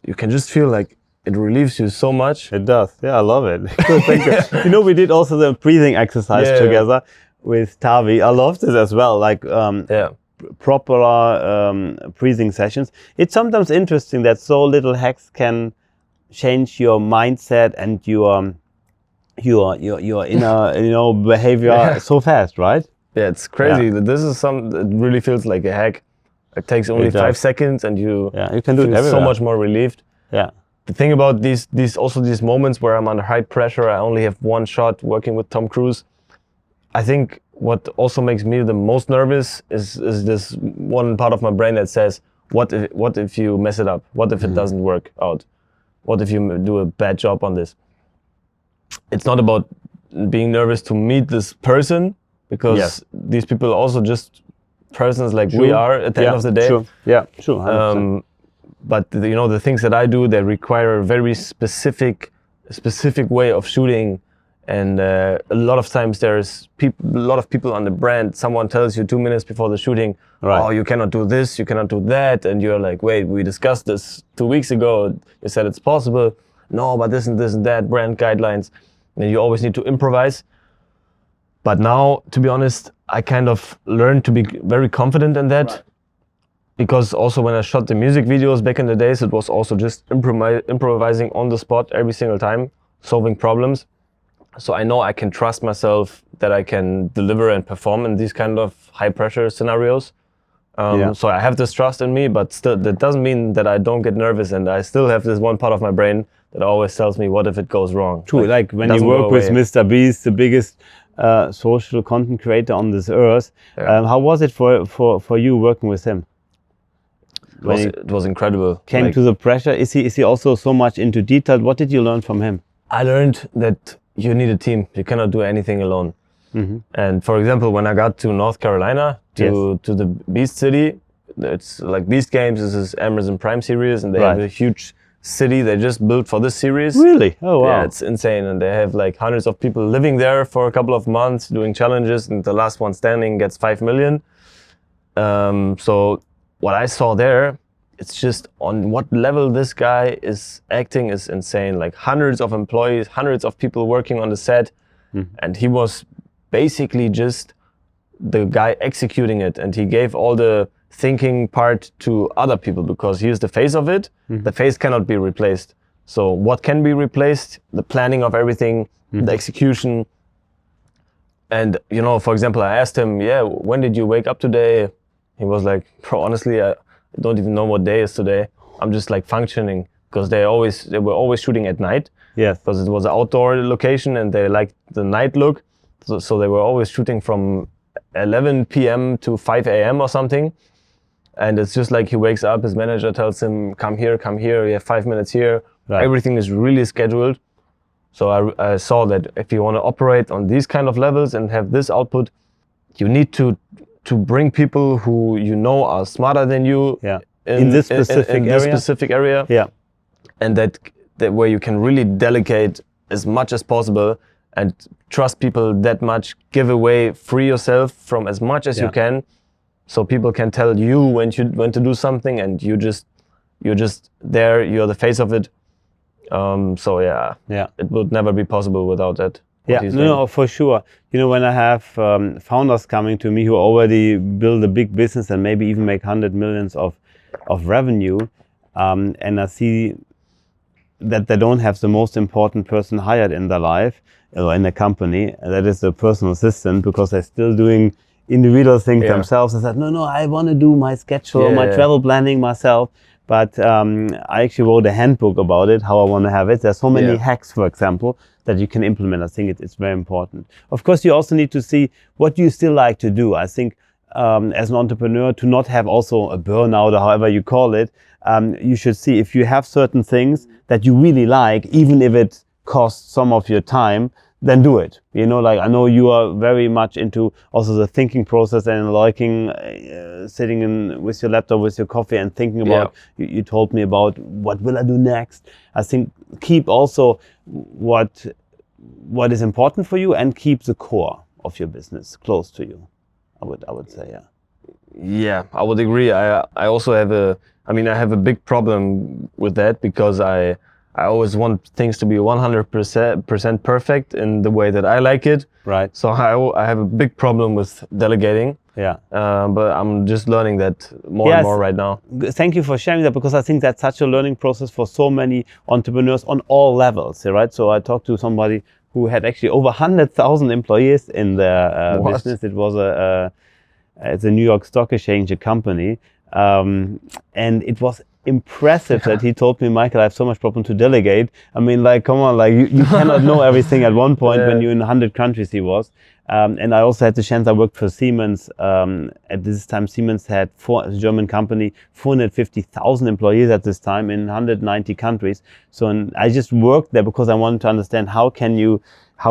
You can just feel like it relieves you so much. It does. Yeah, I love it. Good, thank you. You know, we did also the breathing exercise together with Tavi. I loved it as well. Like proper breathing sessions. It's sometimes interesting that so little hacks can change your mindset and your inner behavior so fast, right? Yeah, it's crazy. This is it really feels like a hack. It takes only 5 seconds and you can do it everywhere. So much more relieved. Yeah. The thing about these moments where I'm under high pressure, I only have one shot working with Tom Cruise. I think what also makes me the most nervous is this one part of my brain that says, what if you mess it up? What if it doesn't work out? What if you do a bad job on this? It's not about being nervous to meet this person, because these people are also just persons like we are at the end of the day. Sure. Yeah, sure. 100%. But the things that I do, they require a very specific way of shooting, and a lot of times there's a lot of people on the brand. Someone tells you 2 minutes before the shooting, oh, you cannot do this, you cannot do that, and you're like, wait, we discussed this 2 weeks ago. You said it's possible. No, but this and that, brand guidelines, and you always need to improvise. But now, to be honest, I kind of learned to be very confident in that. Right. Because also when I shot the music videos back in the days, it was also just improvising on the spot every single time, solving problems. So I know I can trust myself that I can deliver and perform in these kind of high pressure scenarios. So I have this trust in me, but still that doesn't mean that I don't get nervous, and I still have this one part of my brain that always tells me, what if it goes wrong? True, like when you work with MrBeast, the biggest social content creator on this earth. How was it for you working with him? It was incredible. Came to the pressure. Is he also so much into detail? What did you learn from him? I learned that you need a team. You cannot do anything alone. And for example, when I got to North Carolina, to the Beast City, it's like Beast Games. This is Amazon Prime series, and they have a huge city they just built for this series. Really? Oh wow! Yeah, it's insane, and they have like hundreds of people living there for a couple of months doing challenges, and the last one standing gets 5 million. So what I saw there, it's just on what level this guy is acting is insane. Like hundreds of employees, hundreds of people working on the set, and he was basically just the guy executing it, and he gave all the thinking part to other people because he is the face of it. The face cannot be replaced. So what can be replaced? The planning of everything, the execution. And for example, I asked him, when did you wake up today? He was like, bro, honestly, I don't even know what day is today. I'm just like functioning, because they were always shooting at night. Yes. Because it was an outdoor location and they liked the night look. So they were always shooting from 11 p.m. to 5 a.m. or something. And it's just like he wakes up, his manager tells him, come here, you have 5 minutes here. Right. Everything is really scheduled. So I saw that if you want to operate on these kind of levels and have this output, you need to bring people who you know are smarter than you in this specific area. Yeah. And that where you can really delegate as much as possible and trust people that much, give away, free yourself from as much as you can, so people can tell you when to do something, and you're just there, you're the face of it. So it would never be possible without that. No, for sure. You know, when I have founders coming to me who already build a big business and maybe even make 100 millions of revenue, and I see that they don't have the most important person hired in their life or in the company, and that is the personal assistant, because they're still doing individual things themselves. I said, no, I want to do my schedule, my travel planning myself. But I actually wrote a handbook about it, how I want to have it. There's so many hacks, for example, that you can implement. I think it's very important. Of course, you also need to see what you still like to do. I think as an entrepreneur, to not have also a burnout or however you call it, you should see if you have certain things that you really like, even if it costs some of your time, then do it. You know, like I know you are very much into also the thinking process and liking sitting with your laptop, with your coffee and thinking about, you told me about what will I do next. I think keep also what is important for you and keep the core of your business close to you. I would say, Yeah, I would agree. I also have I have a big problem with that, because I always want things to be 100% perfect in the way that I like it. Right. So I have a big problem with delegating. Yeah. But I'm just learning that more and more right now. Thank you for sharing that, because I think that's such a learning process for so many entrepreneurs on all levels, right? So I talked to somebody who had actually over 100,000 employees in their business. It was it's a New York Stock Exchange, a company. And it was impressive that he told me, Michael, I have so much problem to delegate. I mean, like, come on, like you cannot know everything at one point when you're in 100 countries he was. And I also had the chance, I worked for Siemens. At this time, Siemens had a German company, 450,000 employees at this time in 190 countries. So I just worked there because I wanted to understand how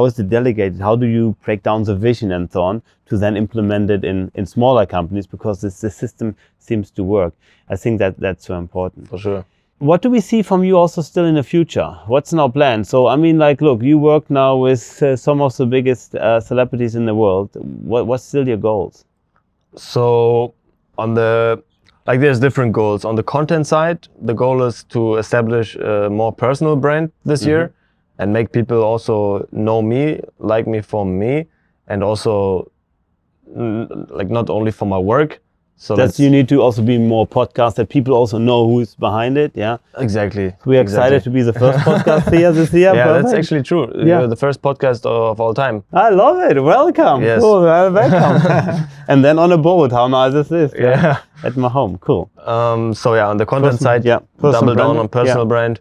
is it delegated? How do you break down the vision and so on to then implement it in smaller companies, because the system seems to work. I think that's so important. For sure. What do we see from you also still in the future? What's now planned? So, I mean, like, look, you work now with some of the biggest celebrities in the world. What's still your goals? So, there's different goals. On the content side, the goal is to establish a more personal brand this year, and make people also know me, like me for me, and also like not only for my work. So you need to also be more podcast, that people also know who's behind it. Yeah, exactly. We're excited to be the first podcast here this year. Yeah, that's actually true. You're the first podcast of all time. I love it. Welcome. Yes. Cool. Welcome. And then on a boat. How nice is this? Yeah. At my home. Cool. So on the content side, double down on personal brand.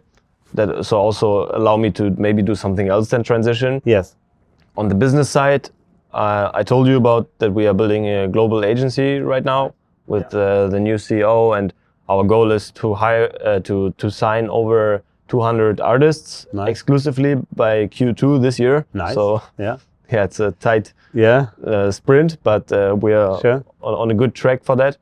That so also allow me to maybe do something else than transition. Yes. On the business side, I told you about that we are building a global agency right now with the new CEO, and our goal is to hire to sign over 200 artists exclusively by Q2 this year. Nice. So it's a tight sprint, but we are on a good track for that.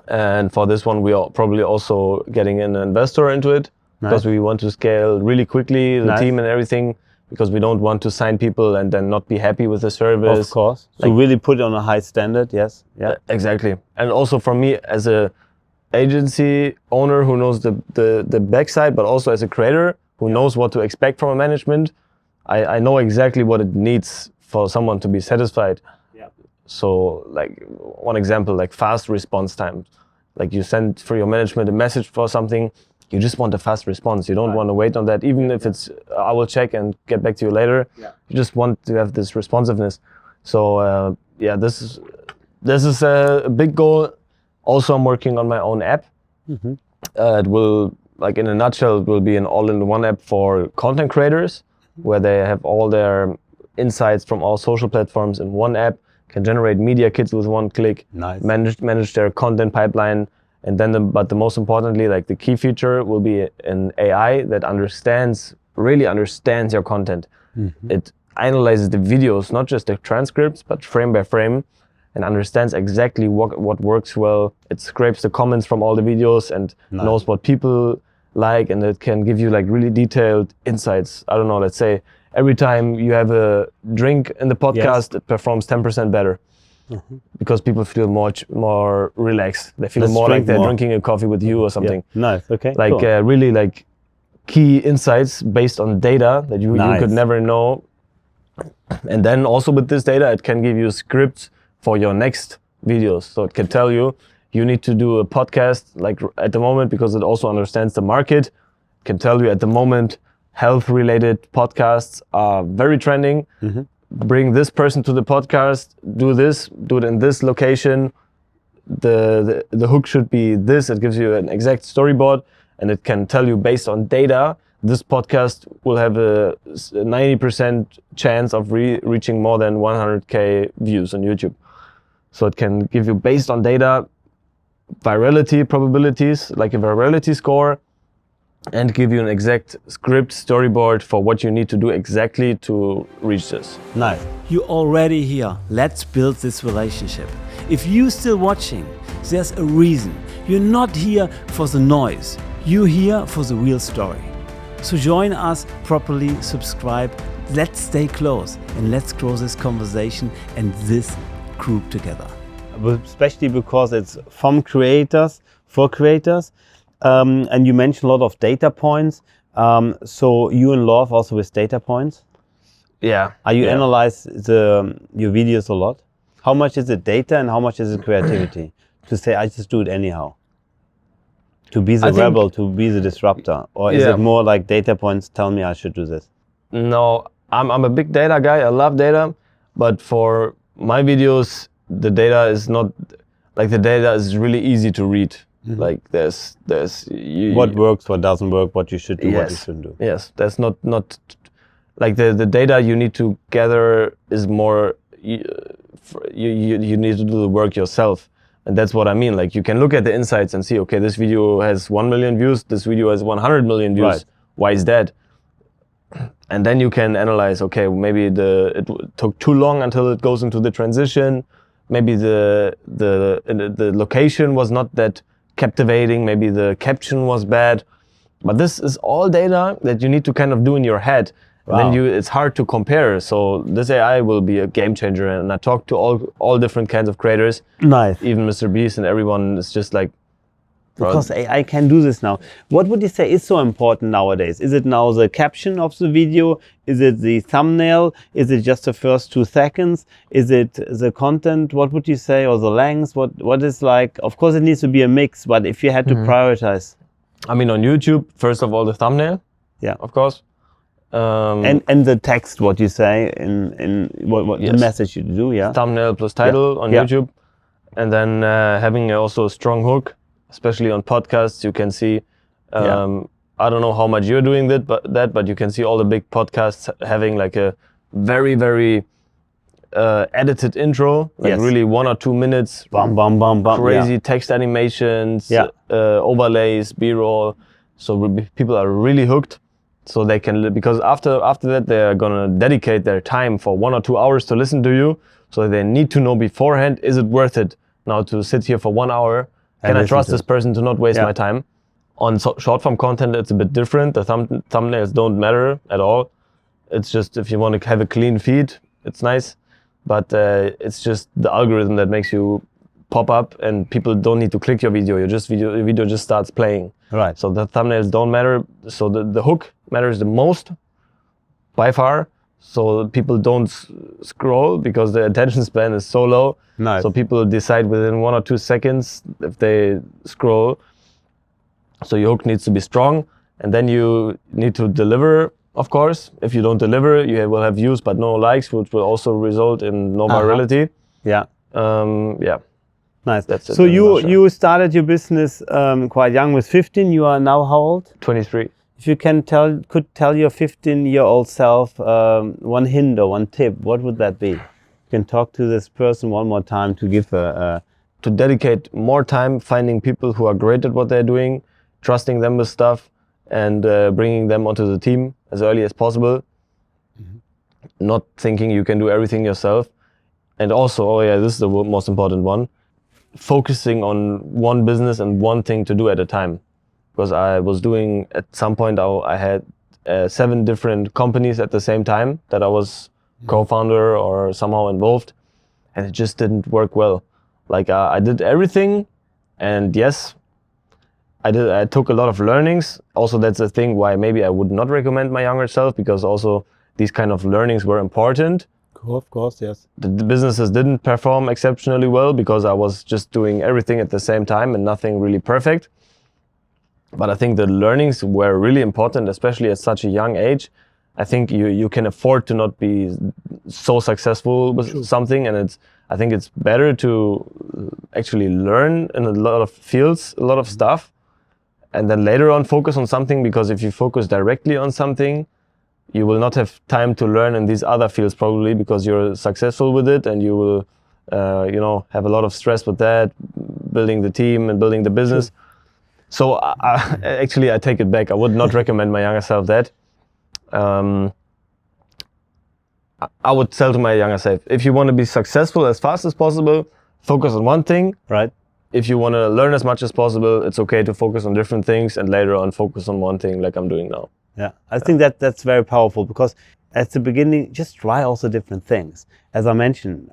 And for this one, we are probably also getting an investor into it, because we want to scale really quickly the team and everything, because we don't want to sign people and then not be happy with the service. Of course. So really put it on a high standard. Yes. Yeah. Exactly. And also for me as a agency owner who knows the backside, but also as a creator who knows what to expect from a management, I know exactly what it needs for someone to be satisfied. Yeah. So like one example, like fast response time. Like you send for your management a message for something, you just want a fast response. You don't want to wait on that, even if it's I will check and get back to you later. Yeah. You just want to have this responsiveness. So this is a big goal. Also, I'm working on my own app. It will, like in a nutshell, it will be an all-in-one app for content creators, where they have all their insights from all social platforms in one app, can generate media kits with one click, manage their content pipeline. And then, but the most importantly, like the key feature will be an AI that really understands your content. It analyzes the videos, not just the transcripts, but frame by frame, and understands exactly what works well. It scrapes the comments from all the videos and knows what people like, and it can give you like really detailed insights. I don't know, let's say every time you have a drink in the podcast, it performs 10% better. Because people feel more relaxed. They feel more like they're drinking a coffee with you or something. Nice, okay. Like cool. Really like key insights based on data that you could never know. And then also with this data, it can give you scripts for your next videos. So it can tell you, you need to do a podcast like at the moment, because it also understands the market. It can tell you at the moment, health-related podcasts are very trending. Bring this person to the podcast, do it in this location. The hook should be this. It gives you an exact storyboard, and it can tell you based on data, this podcast will have a 90% chance of reaching more than 100K views on YouTube. So it can give you, based on data, virality probabilities, like a virality score, and give you an exact script storyboard for what you need to do exactly to reach this. Nice. You're already here. Let's build this relationship. If you're still watching, there's a reason. You're not here for the noise. You're here for the real story. So join us properly, subscribe. Let's stay close and let's grow this conversation and this group together. Especially because it's from creators, for creators. And you mentioned a lot of data points. So you in love also with data points? Yeah. Are you analyze your videos a lot? How much is it data and how much is it creativity? To say, I just do it anyhow. To be the rebel, to be the disruptor. Or is it more like data points tell me I should do this? No, I'm a big data guy. I love data. But for my videos, the data is not, like the data is really easy to read. Like there's what works, what doesn't work, what you should do, what you shouldn't do. Yes, that's not like the data you need to gather is more, you need to do the work yourself. And that's what I mean. Like you can look at the insights and see, okay, this video has 1 million views, this video has 100 million views. Right. Why is that? And then you can analyze, okay, maybe it took too long until it goes into the transition. Maybe the location was not that captivating, maybe the caption was bad, but this is all data that you need to kind of do in your head. Wow. And then it's hard to compare. So this AI will be a game changer, and I talk to all different kinds of creators. Nice. Even MrBeast, and everyone is just like, because AI can do this now. What would you say is so important nowadays? Is it now the caption of the video? Is it the thumbnail? Is it just the first 2 seconds? Is it the content? What would you say? Or the length? What is like, of course it needs to be a mix, but if you had to prioritize. I mean, on YouTube, first of all, the thumbnail. Yeah. Of course. And the text, what you say in what the message you do, yeah. Thumbnail plus title on YouTube. And then having also a strong hook. Especially on podcasts, you can see, I don't know how much you're doing but you can see all the big podcasts having like a very, very edited intro, like really 1 or 2 minutes, bam, bam, bam, bam, crazy text animations, overlays, B-roll. So people are really hooked. So they can, because after that, they're gonna dedicate their time for 1 or 2 hours to listen to you. So they need to know beforehand, is it worth it now to sit here for 1 hour? Can I trust this person to not waste my time? On short form content, it's a bit different. The thumbnails don't matter at all. It's just if you want to have a clean feed, it's nice. But it's just the algorithm that makes you pop up, and people don't need to click your video. Your video just starts playing. Right. So the thumbnails don't matter. So the hook matters the most, by far. So people don't scroll because the attention span is so low. Nice. So people decide within 1 or 2 seconds if they scroll. So your hook needs to be strong, and then you need to deliver, of course. If you don't deliver, you will have views but no likes, which will also result in no virality. Yeah. Yeah. Nice. That's it. So you started your business quite young, with 15. You are now how old? 23. If you could tell your 15-year-old self one hint or one tip, what would that be? You can talk to this person one more time to give to dedicate more time finding people who are great at what they're doing, trusting them with stuff, and bringing them onto the team as early as possible. not thinking you can do everything yourself. And also, oh yeah, this is the most important one, focusing on one business and one thing to do at a time. Because I was doing, at some point, I had 7 different companies at the same time that I was co-founder or somehow involved, and it just didn't work well. Like I did everything, and yes, I took a lot of learnings. Also, that's the thing why maybe I would not recommend my younger self, because also these kind of learnings were important. Of course, yes. The businesses didn't perform exceptionally well because I was just doing everything at the same time and nothing really perfect. But I think the learnings were really important, especially at such a young age. I think you can afford to not be so successful with something, and I think it's better to actually learn in a lot of fields, a lot of stuff, and then later on focus on something, because if you focus directly on something, you will not have time to learn in these other fields probably, because you're successful with it, and you will have a lot of stress with that, building the team and building the business. So actually I take it back. I would not recommend my younger self that. I would tell to my younger self, if you want to be successful as fast as possible, focus on one thing. Right. If you want to learn as much as possible, it's okay to focus on different things, and later on focus on one thing like I'm doing now. Yeah, I think that's very powerful, because at the beginning, just try also different things. As I mentioned,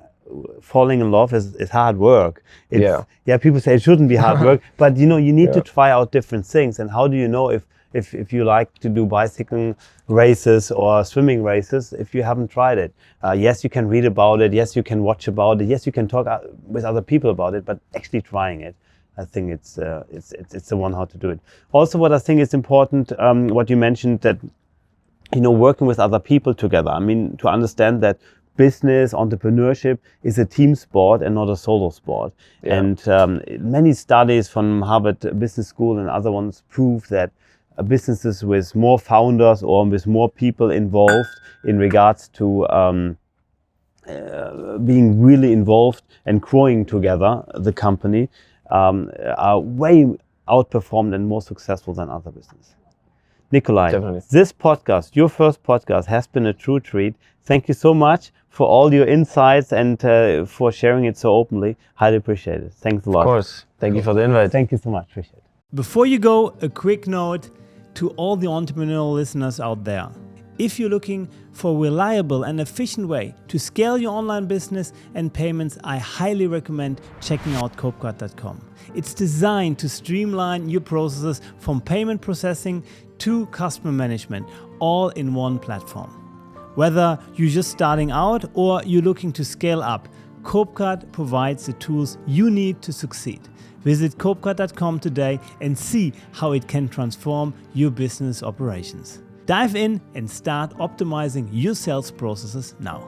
falling in love is hard work. Yeah, people say it shouldn't be hard work, but you need to try out different things. And how do you know if you like to do bicycle races or swimming races if you haven't tried it? Yes, you can read about it. Yes, you can watch about it. Yes, you can talk with other people about it, but actually trying it, I think it's the one how to do it. Also, what I think is important, what you mentioned, that working with other people together. I mean, to understand that business, entrepreneurship is a team sport and not a solo sport. Yeah. And many studies from Harvard Business School and other ones prove that businesses with more founders or with more people involved in regards to being really involved and growing together, the company, are way outperformed and more successful than other businesses. Nikolai, definitely. This podcast, your first podcast, has been a true treat. Thank you so much for all your insights and for sharing it so openly. Highly appreciate it. Thanks a lot. Of course. Thank you for the invite. Thank you so much. Appreciate it. Before you go, a quick note to all the entrepreneurial listeners out there. If you're looking for a reliable and efficient way to scale your online business and payments, I highly recommend checking out coming.It. It's designed to streamline your processes from payment processing to customer management, all in one platform. Whether you're just starting out or you're looking to scale up, coming.It provides the tools you need to succeed. Visit coming.com today and see how it can transform your business operations. Dive in and start optimizing your sales processes now.